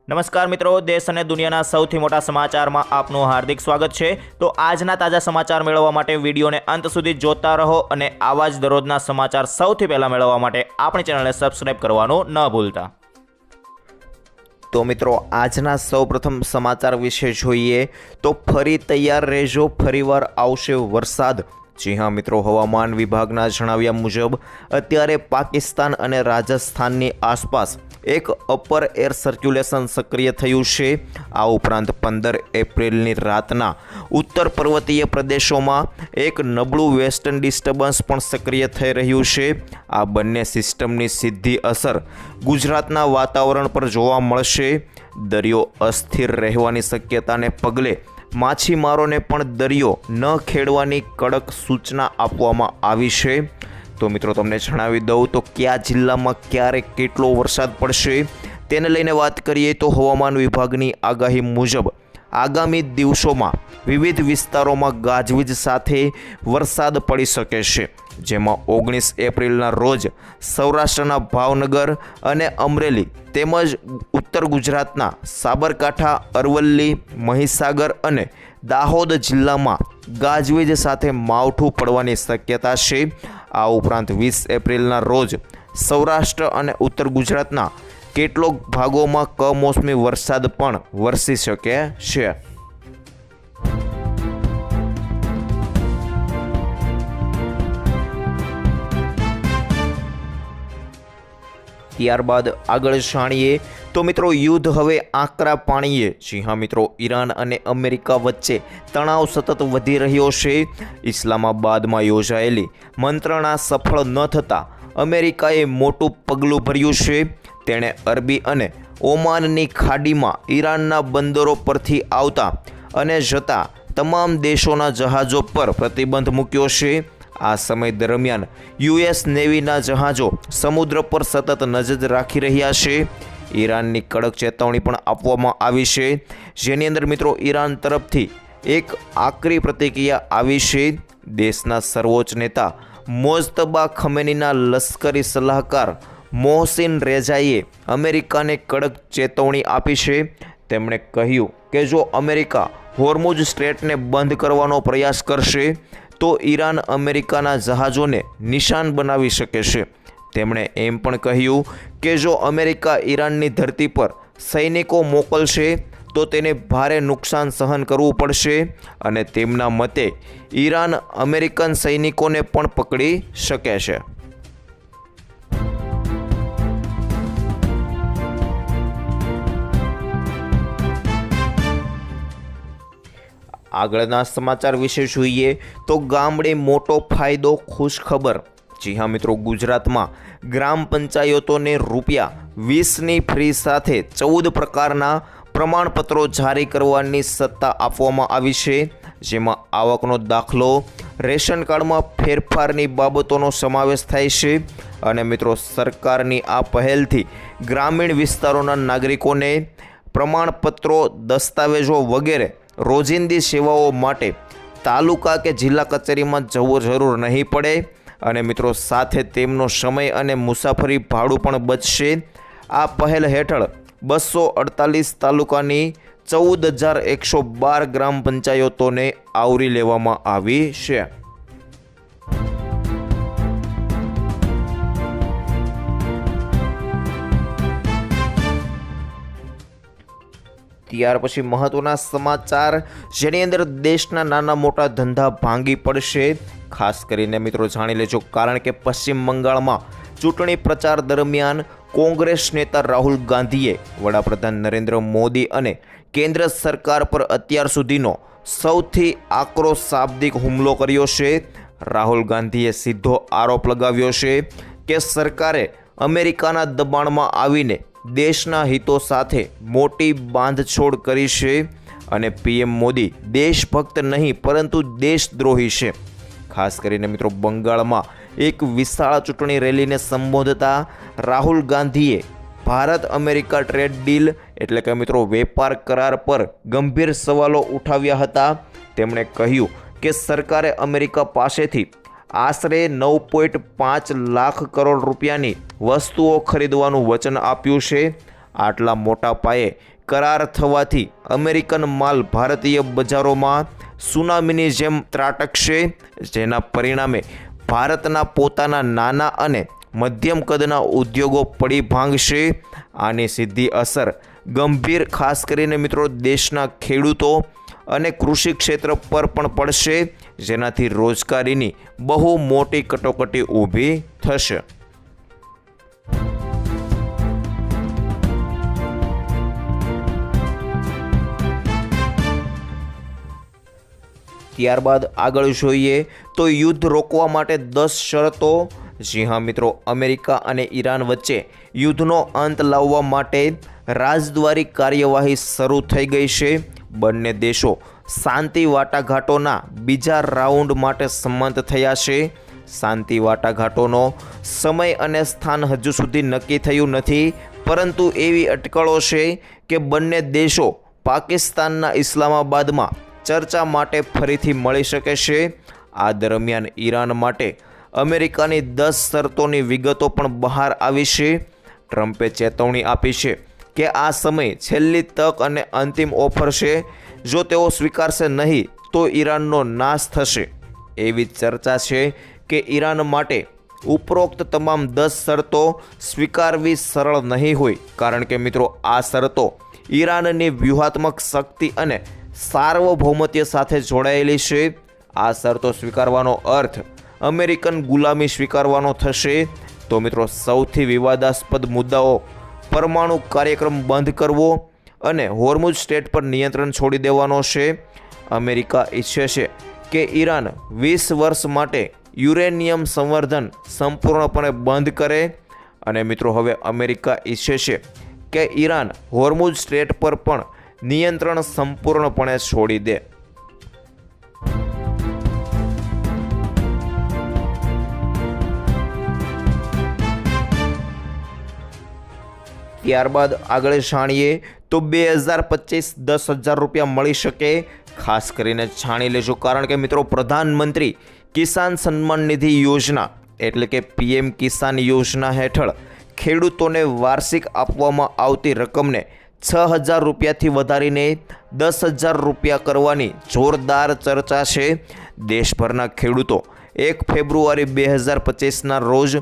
નમસ્કાર મિત્રો, દેશ અને દુનિયાના સૌથી મોટા સમાચારમાં આપનું હાર્દિક સ્વાગત છે। તો આજના તાજા સમાચાર મેળવવા માટે વિડીયોને અંત સુધી જોતા રહો અને આવા જ દરરોજના સમાચાર સૌથી પહેલા મેળવવા માટે આપણી ચેનલને સબસ્ક્રાઇબ કરવાનું ન ભૂલતા। તો મિત્રો, આજના સૌપ્રથમ સમાચાર વિશે જોઈએ તો ફરી તૈયાર રહેજો, ફરીવાર આવશે વરસાદ। જી હા મિત્રો, હવામાન વિભાગના જણાવ્યા મુજબ અત્યારે પાકિસ્તાન અને રાજસ્થાનની આસપાસ એક અપર એર સર્ક્યુલેશન સક્રિય થયું છે। આ ઉપરાંત 15 એપ્રિલની રાતના ઉત્તર પર્વતીય પ્રદેશોમાં એક નબળું વેસ્ટર્ન ડિસ્ટર્બન્સ પણ સક્રિય થઈ રહ્યું છે। આ બંને સિસ્ટમની સીધી અસર ગુજરાતના વાતાવરણ પર જોવા મળશે। દરિયો અસ્થિર રહેવાની શક્યતાને પગલે માછીમારોને પણ દરિયો ન ખેડવાની કડક સૂચના આપવામાં આવી છે। તો મિત્રો, તમને જણાવી દઉં તો કયા જિલ્લામાં ક્યારે કેટલો વરસાદ પડશે તેને લઈને વાત કરીએ તો હવામાન વિભાગની આગાહી મુજબ આગામી દિવસોમાં વિવિધ વિસ્તારોમાં ગાજવીજ સાથે વરસાદ પડી શકે છે, જેમાં 19 એપ્રિલના રોજ સૌરાષ્ટ્રના ભાવનગર અને અમરેલી તેમજ ઉત્તર ગુજરાતના સાબરકાંઠા, અરવલ્લી, મહીસાગર અને દાહોદ જિલ્લામાં ગાજવીજ સાથે માવઠું પડવાની શક્યતા છે। આ ઉપરાંત 20 એપ્રિલના રોજ સૌરાષ્ટ્ર અને ઉત્તર ગુજરાતના કેટલોક ભાગોમાં કમોસમી વરસાદ પણ વરસી શકે છે। ત્યારબાદ આગળ જાણીએ તો મિત્રો, યુદ્ધ હવે આકરા પાણીએ। જી હા મિત્રો, ઈરાન અને અમેરિકા વચ્ચે તણાવ સતત વધી રહ્યો છે। ઇસ્લામાબાદમાં યોજાયેલી મંત્રણા સફળ ન થતાં અમેરિકાએ મોટું પગલું ભર્યું છે। તેણે અરબી અને ઓમાનની ખાડીમાં ઈરાનના બંદરો પરથી આવતા અને જતા તમામ દેશોના જહાજો પર પ્રતિબંધ મૂક્યો છે। આ સમય દરમિયાન યુએસ નેવીના જહાજો સમુદ્ર પર સતત નજર રાખી રહ્યા છે। ઈરાનની કડક ચેતવણી પણ આપવામાં આવી છે, જેની અંદર મિત્રો ઈરાન તરફથી એક આકરી પ્રતિક્રિયા આવી છે। દેશના સર્વોચ્ચ નેતા મોજતબા ખમેનીના લશ્કરી સલાહકાર મોહસિન રેજાઈએ અમેરિકાને કડક ચેતવણી આપી છે। તેમણે કહ્યું કે જો અમેરિકા હોર્મુઝ સ્ટ્રેટને બંધ કરવાનો પ્રયાસ કરશે તો ઈરાન અમેરિકાના જહાજોને નિશાન બનાવી શકે છે। તેમણે એમ પણ કહ્યું કે જો અમેરિકા ઈરાનની ધરતી પર સૈનિકો મોકલશે તો તેને ભારે નુકસાન સહન કરવું પડશે અને તેમના મતે ઈરાન અમેરિકન સૈનિકોને પણ પકડી શકે છે। આગળના સમાચાર વિશે જોઈએ તો ગામડે મોટો ફાયદો, ખુશખબર। જી હા મિત્રો, ગુજરાતમાં ગ્રામ પંચાયતોને ₹20ની ફ્રી સાથે 14 પ્રકારના પ્રમાણપત્રો જારી કરવાની સત્તા આપવામાં આવી છે, જેમાં આવકનો દાખલો, રેશન કાર્ડમાં ફેરફારની બાબતોનો સમાવેશ થાય છે। અને મિત્રો, સરકારની આ પહેલથી ગ્રામીણ વિસ્તારોના નાગરિકોને પ્રમાણપત્રો, દસ્તાવેજો વગેરે રોજિંદી સેવાઓ માટે તાલુકા કે જિલ્લા કચેરીમાં જવું જરૂર નહીં પડે અને મિત્રો સાથે તેમનો સમય અને મુસાફરી ભાડું પણ બચશે। આ પહેલ હેઠળ 248 તાલુકાની 14,112 ગ્રામ પંચાયતોને આવરી લેવામાં આવી છે। ત્યાર પછી મહત્વના સમાચાર, જેની અંદર દેશના નાના મોટા ધંધા ભાંગી પડશે। ખાસ કરીને મિત્રો જાણી લેજો, કારણ કે પશ્ચિમ બંગાળમાં ચૂંટણી પ્રચાર દરમિયાન કોંગ્રેસ નેતા રાહુલ ગાંધીએ વડાપ્રધાન નરેન્દ્ર મોદી અને કેન્દ્ર સરકાર પર અત્યાર સુધીનો સૌથી આકરો શાબ્દિક હુમલો કર્યો છે। રાહુલ ગાંધીએ સીધો આરોપ લગાવ્યો છે કે સરકારે અમેરિકાના દબાણમાં આવીને દેશના હિતો સાથે મોટી બાંધછોડ કરી છે અને પીએમ મોદી દેશભક્ત નહીં પરંતુ દેશદ્રોહી છે। ખાસ કરીને મિત્રો, બંગાળમાં એક વિશાળ ચૂંટણી રેલીને સંબોધતા રાહુલ ગાંધીએ ભારત અમેરિકા ટ્રેડ ડીલ એટલે કે મિત્રો વેપાર કરાર પર ગંભીર સવાલો ઉઠાવ્યા હતા। તેમણે કહ્યું કે સરકારે અમેરિકા પાસેથી આશરે 9.5 લાખ કરોડ રૂપિયાની વસ્તુઓ ખરીદવાનું વચન આપ્યું છે આટલા મોટા પાયે કરાર થવાથી અમેરિકન માલ ભારતીય બજારોમાં સુનામીની જેમ ત્રાટકશે, જેના પરિણામે ભારતના પોતાના નાના અને મધ્યમ કદના ઉદ્યોગો પડી ભાંગશે. આની સીધી અસર ગંભીર ખાસ કરીને મિત્રો દેશના ખેડૂતો અને કૃષિ ક્ષેત્ર પર પણ પડશે, જેનાથી રોજગારીની બહુ મોટી કટોકટી ઊભી થશે. ત્યારબાદ આગળ જોઈએ તો યુદ્ધ રોકવા માટે 10 શરતો. જી હા મિત્રો, અમેરિકા અને ઈરાન વચ્ચે યુદ્ધનો અંત લાવવા માટે રાજદ્વારી કાર્યવાહી શરૂ થઈ ગઈ છે. બંને દેશો શાંતિ વાટાઘાટોના બીજા રાઉન્ડ માટે સંમત થયા છે. શાંતિ વાટાઘાટોનો સમય અને સ્થાન હજુ સુધી નક્કી થયું નથી, પરંતુ એવી અટકળો છે કે બંને દેશો પાકિસ્તાનના ઇસ્લામાબાદમાં ચર્ચા માટે ફરીથી મળી શકે છે. આ દરમિયાન ઈરાન માટે અમેરિકાની 10 શરતોની વિગતો પણ બહાર આવી છે. ટ્રમ્પે ચેતવણી આપી છે કે આ સમય છેલ્લી તક અને અંતિમ ઓફર છે. જો તેઓ સ્વીકારશે નહીં તો ઈરાનનો નાશ થશે. એવી ચર્ચા છે કે ઈરાન માટે ઉપરોક્ત તમામ 10 શરતો સ્વીકારવી સરળ નહીં હોય, કારણ કે મિત્રો આ શરતો ઈરાનની વ્યૂહાત્મક શક્તિ અને સાર્વભૌમત્ય સાથે જોડાયેલી છે. આ શરતો સ્વીકારવાનો અર્થ અમેરિકન ગુલામી સ્વીકારવાનો થશે. તો મિત્રો સૌથી વિવાદાસ્પદ મુદ્દાઓ પરમાણુ કાર્યક્રમ બંધ કરવો અને હોર્મુઝ સ્ટ્રેટ પર નિયંત્રણ છોડી દેવાનો છે. અમેરિકા ઈચ્છે છે કે ઈરાન 20 વર્ષ માટે યુરેનિયમ સંવર્ધન સંપૂર્ણપણે બંધ કરે, અને મિત્રો હવે અમેરિકા ઈચ્છે છે કે ઈરાન હોર્મુઝ સ્ટ્રેટ પર પણ નિયંત્રણ સંપૂર્ણપણે છોડી દે. ત્યારબાદ આગળ જાણીએ તો 2025 10,000 રૂપિયા મળી શકે. ખાસ કરીને જાણી લેજો, કારણ કે મિત્રો પ્રધાનમંત્રી કિસાન સન્માન નિધિ યોજના એટલે કે PM કિસાન યોજના હેઠળ ખેડૂતોને વાર્ષિક આપવામાં આવતી રકમને 6,000 રૂપિયાથી વધારીને 10,000 રૂપિયા કરવાની જોરદાર ચર્ચા છે. દેશભરના ખેડૂતો 1 ફેબ્રુઆરી 2025ના રોજ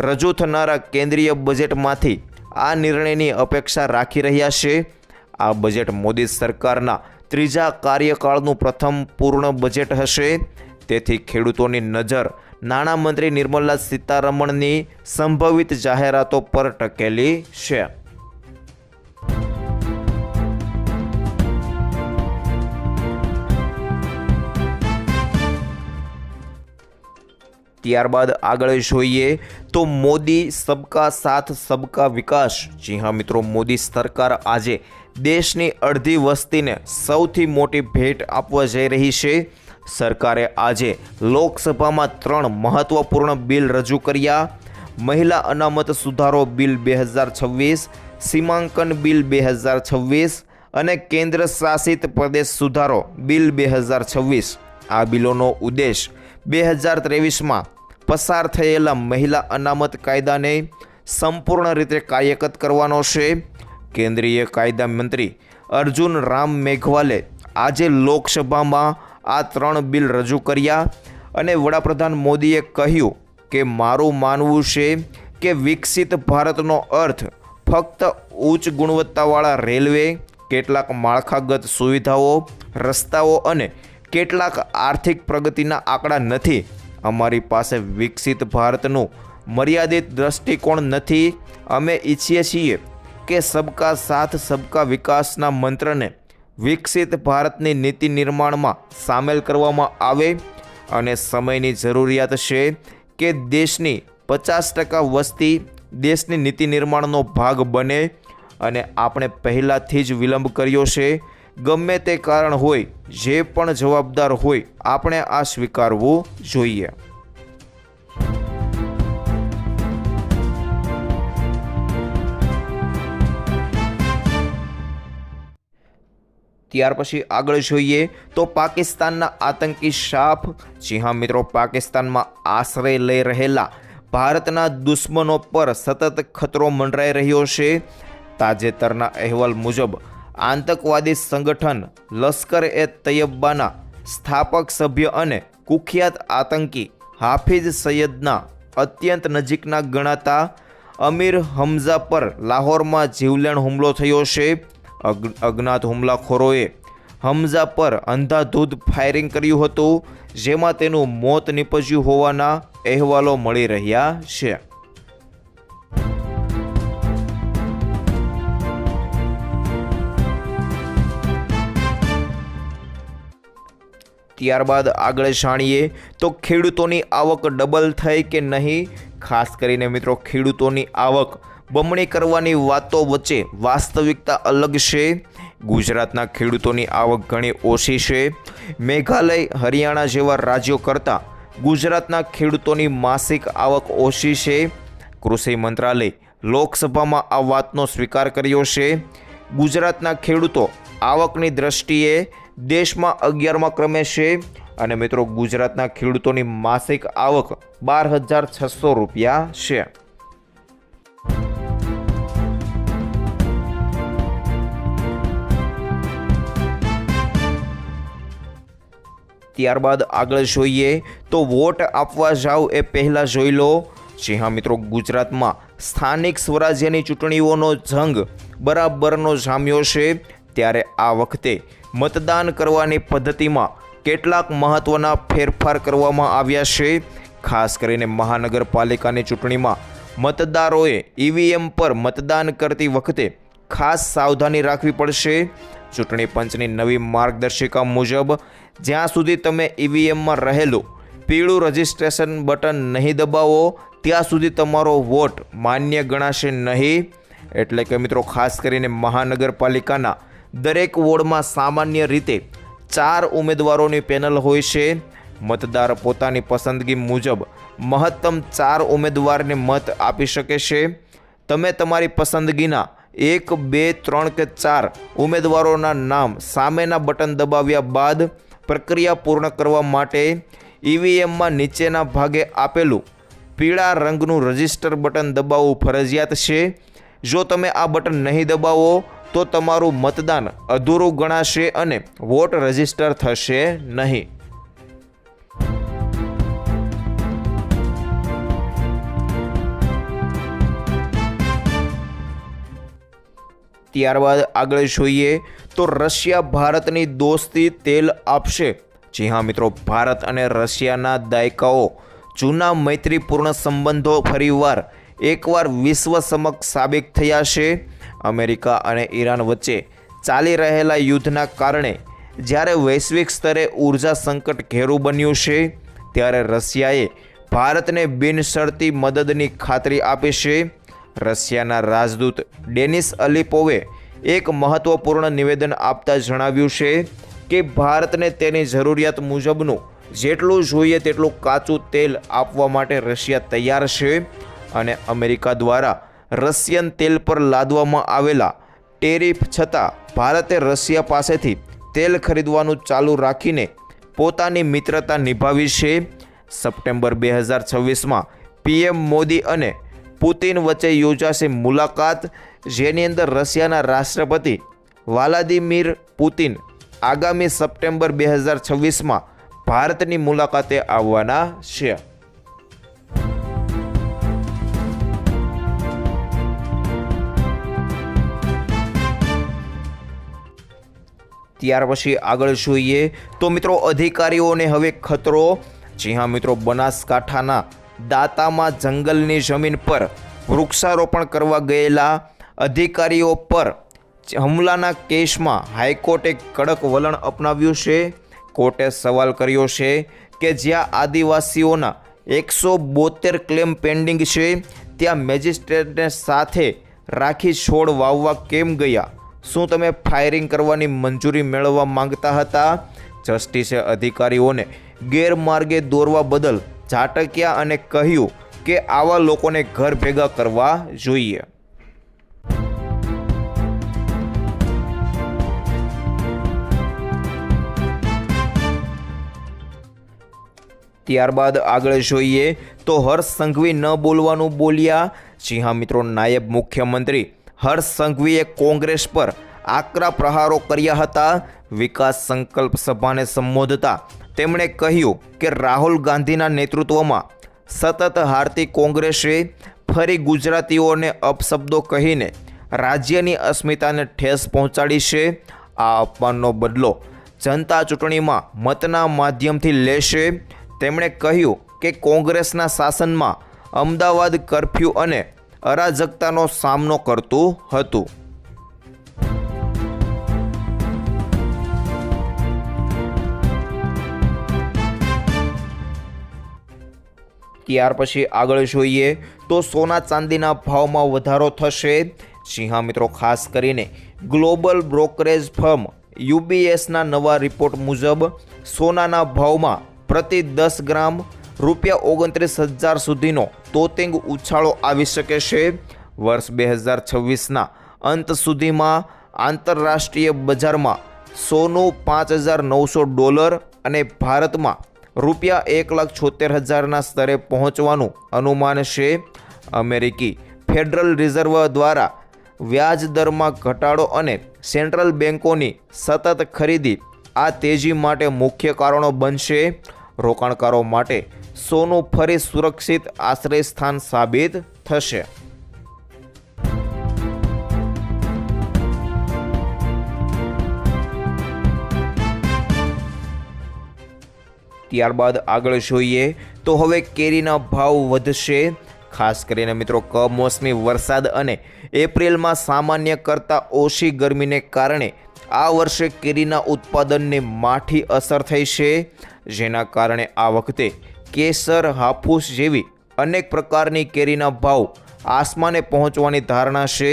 રજૂ થનારા કેન્દ્રીય બજેટમાંથી આ નિર્ણયની અપેક્ષા રાખી રહ્યા છે. આ બજેટ મોદી સરકારના ત્રીજા કાર્યકાળનું પ્રથમ પૂર્ણ બજેટ હશે. તેથી ખેડૂતોની નજર નાણામંત્રી નિર્મલા સીતારમણની સંભવિત જાહેરાતો પર ટકેલી છે. ત્યારબાદ આગળ જોઈએ તો મોદી સબકા સાથ સબકા વિકાસ. જી હા મિત્રો, મોદી સરકાર આજે દેશની અડધી વસ્તીને સૌથી મોટી ભેટ આપવા જઈ રહી છે. સરકારે આજે લોકસભામાં 3 મહત્વપૂર્ણ બિલ રજૂ કર્યા. મહિલા અનામત સુધારો બિલ 2026, સીમાંકન બિલ 2026 અને કેન્દ્ર શાસિત પ્રદેશ સુધારો બિલ 2026. આ બિલોનો ઉદ્દેશ 2023માં પસાર થયેલા મહિલા અનામત કાયદાને સંપૂર્ણ રીતે કાર્યગત કરવાનો છે. કેન્દ્રીય કાયદા મંત્રી અર્જુન રામ મેઘવાલે આજે લોકસભામાં આ 3 બિલ રજૂ કર્યા અને વડાપ્રધાન મોદીએ કહ્યું કે મારું માનવું છે કે વિકસિત ભારતનો અર્થ ફક્ત ઉચ્ચ ગુણવત્તાવાળા રેલવે, કેટલાક માળખાગત સુવિધાઓ, રસ્તાઓ અને કેટલાક આર્થિક પ્રગતિના આંકડા નથી. અમારી પાસે વિકસિત ભારતનું મર્યાદિત દૃષ્ટિકોણ નથી. અમે ઈચ્છીએ છીએ કે સબકા સાથ સબકા વિકાસના મંત્રને વિકસિત ભારતની નીતિ નિર્માણમાં સામેલ કરવામાં આવે અને સમયની જરૂરિયાત છે કે દેશની 50% વસ્તી દેશની નીતિ નિર્માણનો ભાગ બને, અને આપણે પહેલાંથી જ વિલંબ કર્યો છે. ગમે તે કારણ હોય, જે પણ જવાબદાર હોય, આપણે આ સ્વીકારવું જોઈએ. ત્યાર પછી આગળ જોઈએ તો પાકિસ્તાનના આતંકી શાફ. જી હા મિત્રો, પાકિસ્તાનમાં આશ્રય લઈ રહેલા ભારતના દુશ્મનો પર સતત ખતરો મંડરાઈ રહ્યો છે. તાજેતરના અહેવાલ મુજબ આતંકવાદી સંગઠન લશ્કર-એ-તૈયબાના સ્થાપક સભ્ય અને કુખ્યાત આતંકી હાફિઝ સૈયદના અત્યંત નજીકના ગણાતા અમીર હમઝા પર લાહોરમાં જીવલેણ હુમલો થયો છે. અજ્ઞાત હુમલાખોરોએ હમઝા પર અંધાધૂંધ ફાયરિંગ કર્યું હતું, જેમાં તેનું મોત નીપજ્યું હોવાના અહેવાલો મળી રહ્યા છે. ત્યારબાદ આગળ જાણીએ તો ખેડૂતોની આવક ડબલ થઈ કે નહીં. ખાસ કરીને મિત્રો ખેડૂતોની આવક બમણી કરવાની વાતો વચ્ચે વાસ્તવિકતા અલગ છે. ગુજરાતના ખેડૂતોની આવક ઘણી ઓછી છે. મેઘાલય, હરિયાણા જેવા રાજ્યો કરતાં ગુજરાતના ખેડૂતોની માસિક આવક ઓછી છે. કૃષિ મંત્રાલય લોકસભામાં આ વાતનો સ્વીકાર કર્યો છે. ગુજરાતના ખેડૂતો આવકની દ્રષ્ટિએ દેશમાં 11મા ક્રમે છે અને મિત્રો ગુજરાતના ખેડૂતોની માસિક આવક 12,600 રૂપિયા છે. ત્યારબાદ આગળ જોઈએ તો વોટ આપવા જાઓ એ પહેલાં જોઈ લો. જી હા મિત્રો, ગુજરાતમાં સ્થાનિક સ્વરાજ્યની ચૂંટણીઓનો જંગ બરાબરનો જામ્યો છે. ત્યારે આ વખતે મતદાન કરવાની પદ્ધતિમાં કેટલાક મહત્ત્વના ફેરફાર કરવામાં આવ્યા છે. ખાસ કરીને મહાનગરપાલિકાની ચૂંટણીમાં મતદારોએ ઈવીએમ પર મતદાન કરતી વખતે ખાસ સાવધાની રાખવી પડશે. ચૂંટણી પંચની નવી માર્ગદર્શિકા મુજબ જ્યાં સુધી તમે ઈવીએમમાં રહેલું પીળું રજિસ્ટ્રેશન બટન નહીં દબાવો ત્યાં સુધી તમારો વોટ માન્ય ગણાશે નહીં. એટલે કે મિત્રો ખાસ કરીને મહાનગરપાલિકાના દરેક વોર્ડમાં સામાન્ય રીતે 4 ઉમેદવારોની પેનલ હોય છે. મતદાર પોતાની પસંદગી મુજબ મહત્તમ 4 ઉમેદવારને મત આપી શકે છે. તમે તમારી પસંદગીના 1, 2, 3 કે 4 ઉમેદવારોના નામ સામેના બટન દબાવ્યા બાદ પ્રક્રિયા પૂર્ણ કરવા માટે ઈવીએમમાં નીચેના ભાગે આપેલું પીળા રંગનું રજિસ્ટર બટન દબાવવું ફરજિયાત છે. જો તમે આ બટન નહીં દબાવો તો તમારું મતદાન અધૂરું ગણાશે અને વોટ રજિસ્ટર થશે નહીં. ત્યારબાદ આગળ જોઈએ તો રશિયા ભારતની દોસ્તી તેલ આપશે. જી હા મિત્રો, ભારત અને રશિયાના દાયકાઓ જૂના મૈત્રીપૂર્ણ સંબંધો ફરીવાર એકવાર વિશ્વ સમક્ષ સાબિત થયા છે. અમેરિકા અને ઈરાન વચ્ચે ચાલી રહેલા યુદ્ધના કારણે જ્યારે વૈશ્વિક સ્તરે ઉર્જા સંકટ ઘેરું બન્યું છે, ત્યારે રશિયાએ ભારતને બિનશરતી મદદની ખાતરી આપી છે. રશિયાના રાજદૂત ડેનિસ અલિપોવે એક મહત્વપૂર્ણ નિવેદન આપતા જણાવ્યું છે કે ભારતને તેની જરૂરિયાત મુજબનું જેટલું જોઈએ તેટલું કાચું તેલ આપવા માટે રશિયા તૈયાર છે અને અમેરિકા દ્વારા રશિયન તેલ પર લાદવામાં આવેલા ટેરિફ છતાં ભારતે રશિયા પાસેથી તેલ ખરીદવાનું ચાલુ રાખીને પોતાની મિત્રતા નિભાવી છે. સપ્ટેમ્બર 2026માં પીએમ મોદી અને પુતિન વચ્ચે યોજાશે મુલાકાત, જેની અંદર રશિયાના રાષ્ટ્રપતિ વ્લાદિમીર પુતિન આગામી સપ્ટેમ્બર 2026માં ભારતની મુલાકાતે આવવાના છે. ત્યાર પછી આગળ જોઈએ તો મિત્રો અધિકારીઓને હવે ખતરો. જી હા મિત્રો, બનાસકાંઠાના દાતામાં જંગલની જમીન પર વૃક્ષારોપણ કરવા ગયેલા અધિકારીઓ પર હુમલાના કેસમાં હાઈકોર્ટે કડક વલણ અપનાવ્યું છે. કોર્ટે સવાલ કર્યો છે કે જ્યાં આદિવાસીઓના 172 ક્લેમ પેન્ડિંગ છે ત્યાં મેજિસ્ટ્રેટને સાથે રાખી છોડ વાવવા કેમ ગયા? શું તમે ફાયરિંગ કરવાની મંજૂરી મેળવવા માંગતા હતા? જસ્ટિસે અધિકારીઓને ગેરમાર્ગે દોરવા બદલ ઝાટક્યા અને કહ્યું કે આવા લોકોને ઘર ભેગા કરવા જોઈએ. ત્યારબાદ આગળ જોઈએ તો હર્ષ સંઘવી ન બોલવાનું બોલ્યા. જી હા મિત્રો, નાયબ મુખ્યમંત્રી હર્ષ સંઘવીએ કોંગ્રેસ પર આકરા પ્રહારો કર્યા હતા। વિકાસ સંકલ્પ સભાને સંબોધતા તેમણે કહ્યું કે રાહુલ ગાંધીના નેતૃત્વમાં સતત હારતી કોંગ્રેસે ફરી ગુજરાતીઓને અપશબ્દો કહીને રાજ્યની અસ્મિતાને ઠેસ પહોંચાડી છે। આ અપમાનનો બદલો જનતા ચૂંટણીમાં મતના માધ્યમથી લેશે। તેમણે કહ્યું કે કોંગ્રેસના શાસનમાં અમદાવાદ કર્ફ્યુ અને અરાજકતાનો સામનો કરતું હતું। ત્યાર પછી આગળ જોઈએ તો સોના ચાંદીના ભાવમાં વધારો થશે। જી હા મિત્રો, ખાસ કરીને ગ્લોબલ બ્રોકરેજ ફર્મ યુબીએસના નવા રિપોર્ટ મુજબ સોનાના ભાવમાં પ્રતિ 10 ગ્રામ ₹29,000 સુધીનો તોતિંગ ઉછાળો આવી શકે છે। વર્ષ 2026ના અંત સુધીમાં આંતરરાષ્ટ્રીય બજારમાં સોનું $5,900 અને ભારતમાં ₹1,76,000ના સ્તરે પહોંચવાનું અનુમાન છે। અમેરિકી ફેડરલ રિઝર્વ દ્વારા વ્યાજ દરમાં ઘટાડો અને સેન્ટ્રલ બેન્કોની સતત ખરીદી આ તેજી માટે મુખ્ય કારણો બનશે। રોકાણકારો માટે સોનું ફરી સુરક્ષિત આશ્રય સ્થાન સાબિત થશે। ત્યારબાદ આગળ જોઈએ તો હવે કેરીના ભાવ વધશે। ખાસ કરીને મિત્રો કમોસમી વરસાદ અને એપ્રિલમાં સામાન્ય કરતાં ઓછી ગરમીને કારણે આ વર્ષે કેરીના ઉત્પાદનને માઠી અસર થઈ છે, જેના કારણે આ વખતે કેસર, હાફૂસ જેવી અનેક પ્રકારની કેરીના ભાવ આસમાને પહોંચવાની ધારણા છે।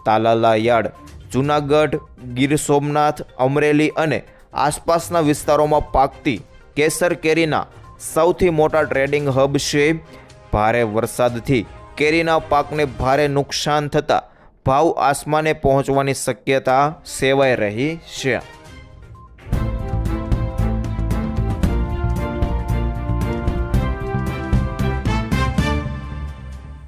તાલાલા યાર્ડ જૂનાગઢ, ગીર સોમનાથ, અમરેલી અને આસપાસના વિસ્તારોમાં પાકતી કેસર કેરીના સૌથી મોટા ટ્રેડિંગ હબ છે। ભારે વરસાદથી કેરીના પાકને ભારે નુકસાન થતાં ભાવ આસમાને પહોંચવાની શક્યતા સેવાઈ રહી છે।